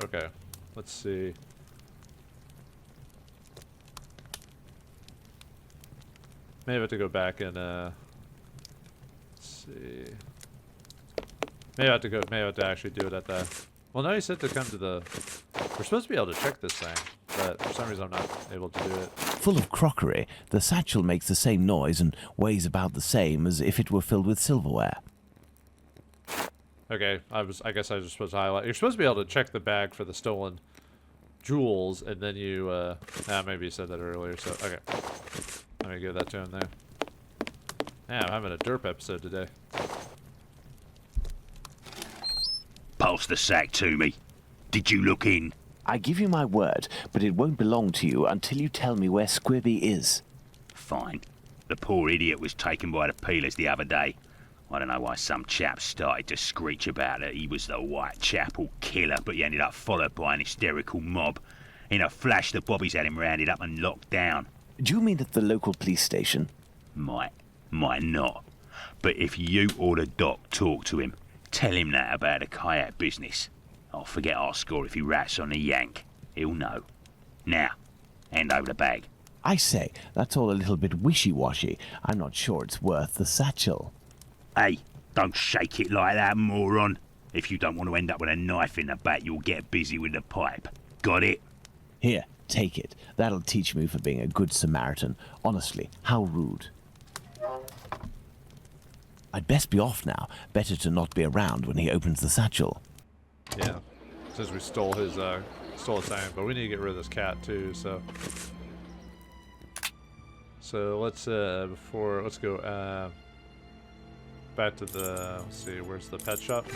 Okay. Let's see. Maybe I have to go back and let's see. Maybe I have to actually do it at the. Well, no, he said to come to the. We're supposed to be able to check this thing, but for some reason I'm not able to do it. Full of crockery, the satchel makes the same noise and weighs about the same as if it were filled with silverware. Okay, I guess I was supposed to highlight. You're supposed to be able to check the bag for the stolen jewels, and then you. Maybe you said that earlier. So okay, let me give that to him there. Yeah, I'm having a derp episode today. Pass the sack to me. Did you look in? I give you my word, but it won't belong to you until you tell me where Squibby is. Fine. The poor idiot was taken by the peelers the other day. I don't know why some chap started to screech about it. He was the Whitechapel killer, but he ended up followed by an hysterical mob. In a flash, the bobbies had him rounded up and locked down. Do you mean at the local police station? Might not. But if you or the doc talk to him, tell him that about the kayak business. I'll forget our score if he rats on the yank. He'll know. Now, hand over the bag. I say, that's all a little bit wishy-washy. I'm not sure it's worth the satchel. Hey, don't shake it like that, moron. If you don't want to end up with a knife in the back, you'll get busy with the pipe. Got it? Here, take it. That'll teach me for being a good Samaritan. Honestly, how rude. I'd best be off now. Better to not be around when he opens the satchel. Yeah, since we stole his thing, but we need to get rid of this cat too. So let's go back to the. Let's see, where's the pet shop?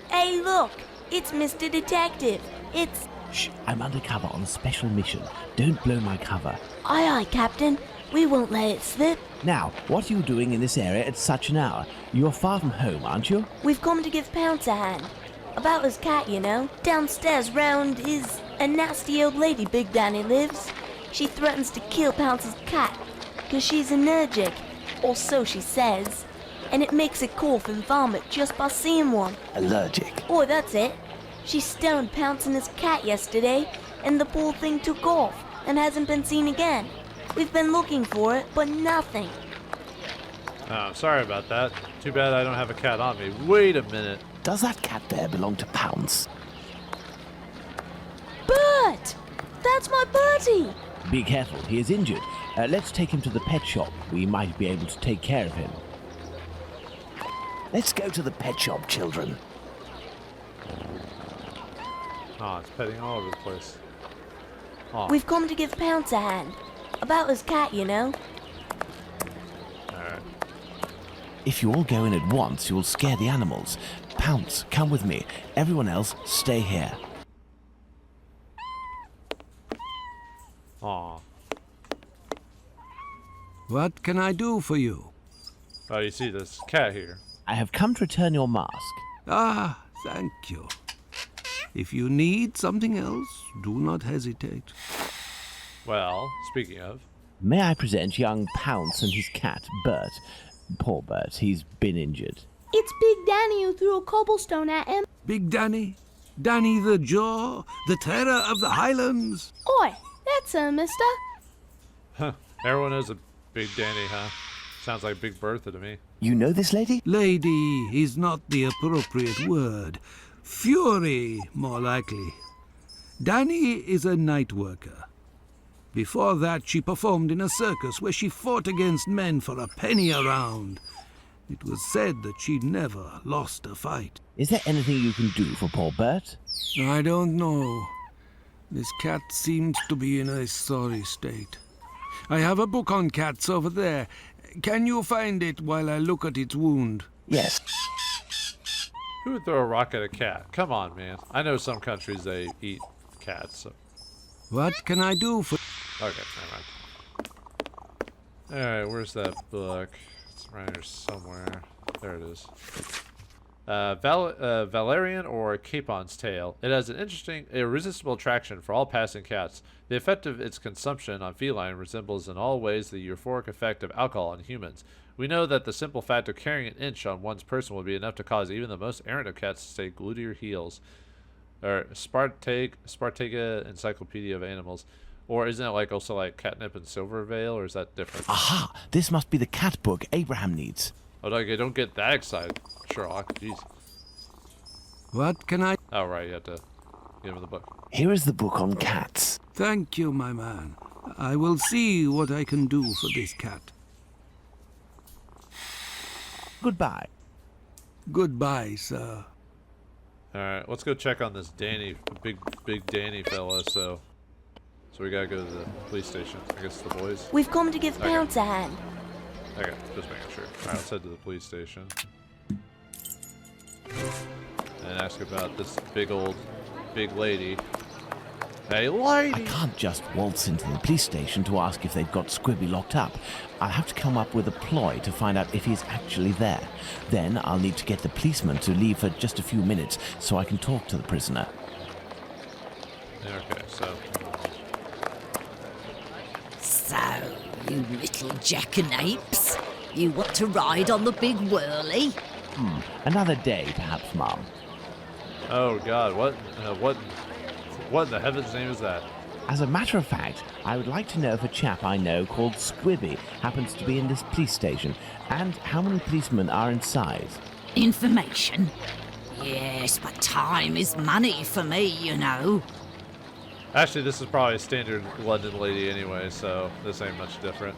Hey, look! It's Mr. Detective. It's... Shh, I'm undercover on a special mission. Don't blow my cover. Aye, aye, Captain. We won't let it slip. Now, what are you doing in this area at such an hour? You're far from home, aren't you? We've come to give Pounce a hand. About his cat, you know. Downstairs round is a nasty old lady Big Danny lives. She threatens to kill Pounce's cat, 'cause she's allergic. Or so she says. and it makes it cough and vomit just by seeing one. Allergic. Oh, that's it. She stoned pouncing his cat yesterday, and the poor thing took off and hasn't been seen again. We've been looking for it, but nothing. Oh, sorry about that. Too bad I don't have a cat on me. Wait a minute. Does that cat there belong to Pounce? Bert! That's my Bertie! Be careful, he is injured. Let's take him to the pet shop. We might be able to take care of him. Let's go to the pet shop, children. Oh, it's petting all over the place. Oh, We've come to give Pounce a hand. About his cat, you know. alright. If you all go in at once, you'll scare the animals. Pounce, come with me. Everyone else, stay here. Aw. What can I do for you? Oh, you see this cat here. I have come to return your mask. Ah, thank you. If you need something else, do not hesitate. Well, speaking of, May I present young Pounce and his cat, Bert. Poor Bert, he's been injured. It's Big Danny who threw a cobblestone at him. Big Danny? Danny the Jaw? The terror of the Highlands? Oi, that's her, mister. huh, everyone knows a Big Danny, huh? Sounds like Big Bertha to me. You know this lady? Lady is not the appropriate word. Fury, more likely. Danny is a night worker. Before that, she performed in a circus where she fought against men for a penny a round. It was said that she never lost a fight. Is there anything you can do for poor Bert? I don't know. This cat seems to be in a sorry state. I have a book on cats over there. Can you find it while I look at its wound? Yes. Who would throw a rock at a cat? Come on, man. I know some countries they eat cats. So. What can I do for... Okay, never mind. Alright, where's that book? It's around here somewhere. There it is. Valerian or Capon's Tale. It has an interesting, irresistible attraction for all passing cats. The effect of its consumption on feline resembles in all ways the euphoric effect of alcohol on humans. We know that the simple fact of carrying an inch on one's person would be enough to cause even the most errant of cats to stay glued to your heels. Or Spartega Encyclopedia of Animals. Or isn't it like also like Catnip and Silvervale, or is that different? Aha! This must be the cat book Abraham needs. Oh, okay, don't get that excited, Sherlock. Jeez. What can I... Oh, right, you have to give him the book. Here is the book on cats. Thank you, my man. I will see what I can do for this cat. Goodbye. Goodbye, sir. Alright, let's go check on this Danny, big Danny fella, so we gotta go to the police station. I guess the boys. We've come to give Okay. Pounce a hand. Okay, just making sure. Alright, let's head to the police station. And ask about this big lady. Hey, lady! I can't just waltz into the police station to ask if they've got Squibby locked up. I'll have to come up with a ploy to find out if he's actually there. Then I'll need to get the policeman to leave for just a few minutes so I can talk to the prisoner. Okay, so. So, you little jackanapes, you want to ride on the big whirly? Another day, perhaps, Mom. Oh god, what in the heaven's name is that? As a matter of fact, I would like to know if a chap I know called Squibby happens to be in this police station, and how many policemen are inside. Information? Yes, but time is money for me, you know. Actually, this is probably a standard London lady anyway, so this ain't much different.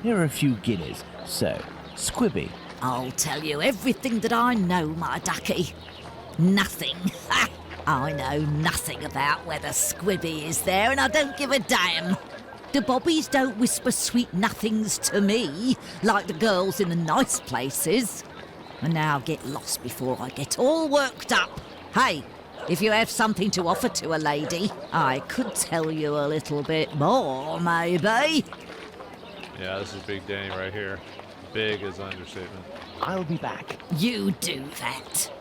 Here are a few guineas. So, Squibby. I'll tell you everything that I know, my ducky. Nothing. Ha! I know nothing about whether Squibby is there, and I don't give a damn. The bobbies don't whisper sweet nothings to me, like the girls in the nice places. And now get lost before I get all worked up. Hey, if you have something to offer to a lady, I could tell you a little bit more, maybe. Yeah, this is Big Danny right here. Big is an understatement. I'll be back. You do that.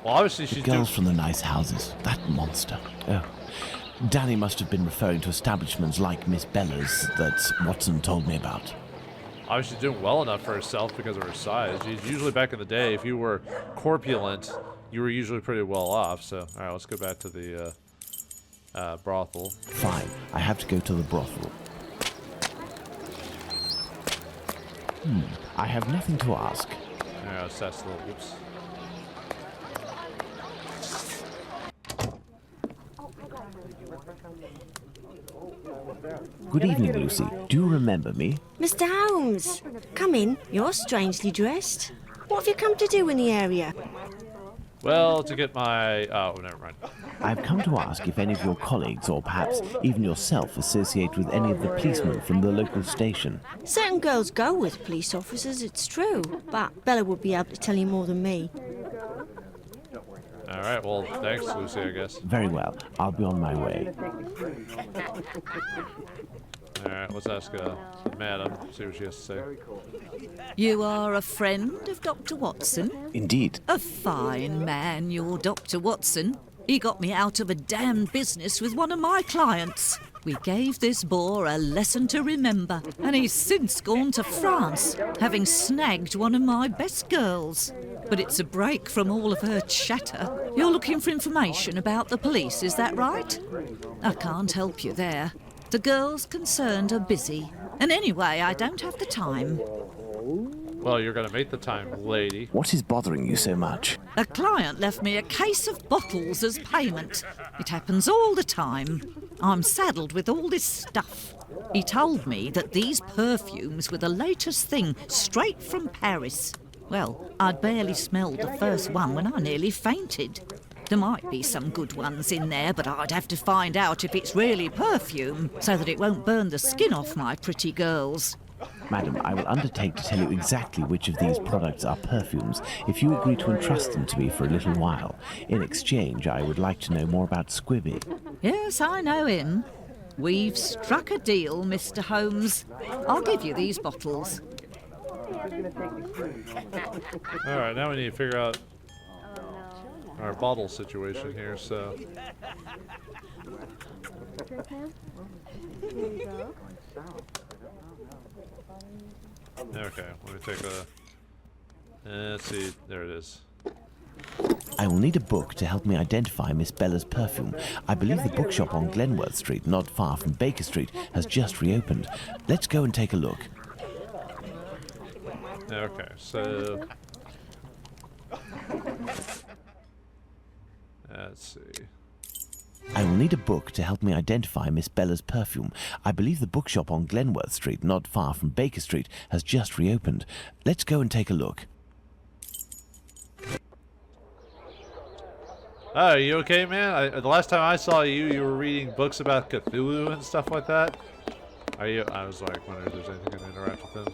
Well, obviously she's Girls from the nice houses. That monster. Oh. Danny must have been referring to establishments like Miss Bella's that Watson told me about. obviously doing well enough for herself because of her size. Usually back in the day, if you were corpulent, you were usually pretty well off. So, all right, let's go back to the brothel. Fine, I have to go to the brothel. I have nothing to ask. All right, that's a little, oops. Good evening, Lucy. Do you remember me? Mr. Holmes, come in. You're strangely dressed. What have you come to do in the area? Well, to get my... Oh, never mind. I've come to ask if any of your colleagues, or perhaps even yourself, associate with any of the policemen from the local station. Certain girls go with police officers, it's true. But Bella would be able to tell you more than me. All right, well, thanks, Lucy, I guess. Very well. I'll be on my way. All right, let's ask Madam, see what she has to say. You are a friend of Dr. Watson? Indeed. A fine man, your Dr. Watson. He got me out of a damn business with one of my clients. We gave this boor a lesson to remember, and he's since gone to France, having snagged one of my best girls. But it's a break from all of her chatter. You're looking for information about the police, is that right? I can't help you there. The girls concerned are busy. And anyway, I don't have the time. Well, you're going to make the time, lady. What is bothering you so much? A client left me a case of bottles as payment. It happens all the time. I'm saddled with all this stuff. He told me that these perfumes were the latest thing, straight from Paris. Well, I'd barely smelled the first one when I nearly fainted. There might be some good ones in there, but I'd have to find out if it's really perfume, so that it won't burn the skin off my pretty girls. Madam, I will undertake to tell you exactly which of these products are perfumes if you agree to entrust them to me for a little while. In exchange, I would like to know more about Squibby. Yes, I know him. We've struck a deal, Mr. Holmes. I'll give you these bottles. All right, now we need to figure out our bottle situation here, so... Okay, let me take a... let's see, there it is. I will need a book to help me identify Miss Bella's perfume. I believe the bookshop on Glenworth Street, not far from Baker Street, has just reopened. Let's go and take a look. Okay, so... let's see. I will need a book to help me identify Miss Bella's perfume. I believe the bookshop on Glenworth Street, not far from Baker Street, has just reopened. Let's go and take a look. Oh, are you okay, man? The last time I saw you, you were reading books about Cthulhu and stuff like that. Are you? I was like, wondering if there's anything I can interact with him.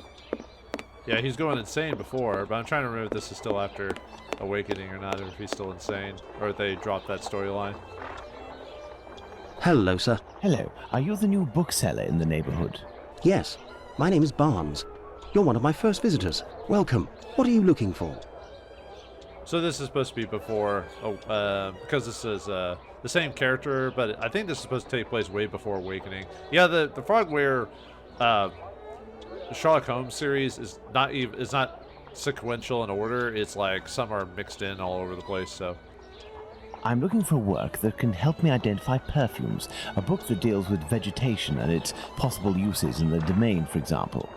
Yeah, he's going insane before, but I'm trying to remember if this is still after Awakening or not, or if he's still insane, or if they dropped that storyline. Hello, sir. Hello. Are you the new bookseller in the neighborhood? Yes. My name is Barnes. You're one of my first visitors. Welcome. What are you looking for? So this is supposed to be before, because this is the same character, but I think this is supposed to take place way before Awakening. Yeah, the Frogware Sherlock Holmes series is not sequential in order. It's like some are mixed in all over the place. So I'm looking for work that can help me identify perfumes. A book that deals with vegetation and its possible uses in the domain, for example.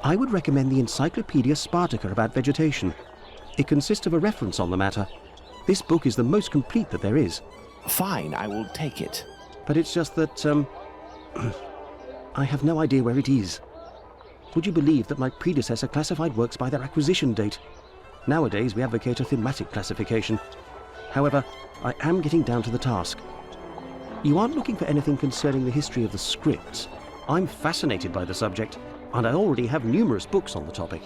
I would recommend the Encyclopedia Spartica about vegetation. It consists of a reference on the matter. This book is the most complete that there is. Fine, I will take it. But it's just that, I have no idea where it is. Would you believe that my predecessor classified works by their acquisition date? Nowadays, we advocate a thematic classification. However, I am getting down to the task. You aren't looking for anything concerning the history of the scripts. I'm fascinated by the subject, and I already have numerous books on the topic.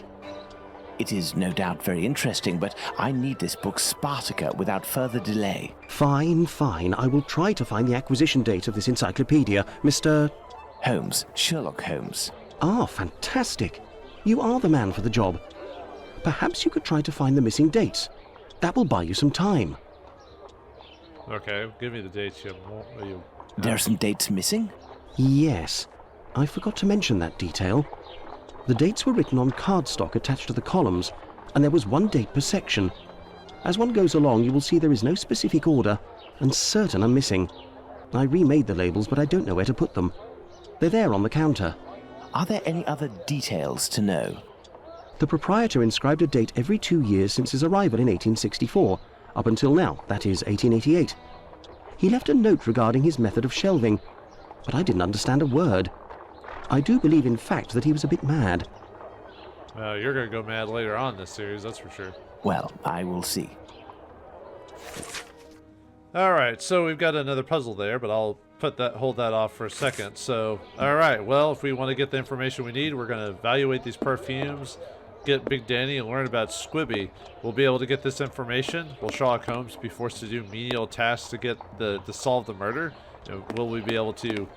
It is no doubt very interesting, but I need this book Spartica without further delay. Fine, fine. I will try to find the acquisition date of this encyclopedia, Mr. Holmes, Sherlock Holmes. Ah, fantastic. You are the man for the job. Perhaps you could try to find the missing dates. That will buy you some time. Okay, give me the dates. There are some dates missing? Yes. I forgot to mention that detail. The dates were written on cardstock attached to the columns, and there was one date per section. As one goes along, you will see there is no specific order, and certain are missing. I remade the labels, but I don't know where to put them. They're there on the counter. Are there any other details to know? The proprietor inscribed a date every 2 years since his arrival in 1864, up until now, that is 1888. He left a note regarding his method of shelving, but I didn't understand a word. I do believe, in fact, that he was a bit mad. You're going to go mad later on in this series, that's for sure. Well, I will see. Alright, so we've got another puzzle there, but I'll hold that off for a second. So, alright, well, if we want to get the information we need, we're going to evaluate these perfumes, get Big Danny, and learn about Squibby. We'll be able to get this information. Will Sherlock Holmes be forced to do menial tasks to get to solve the murder? Will we be able to,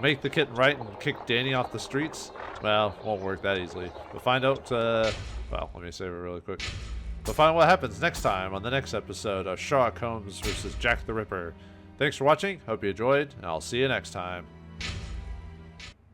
make the kitten right and kick Danny off the streets? Well, won't work that easily. We'll find out, well, let me save it really quick. We'll find out what happens next time on the next episode of Sherlock Holmes vs. Jack the Ripper. Thanks for watching, hope you enjoyed, and I'll see you next time.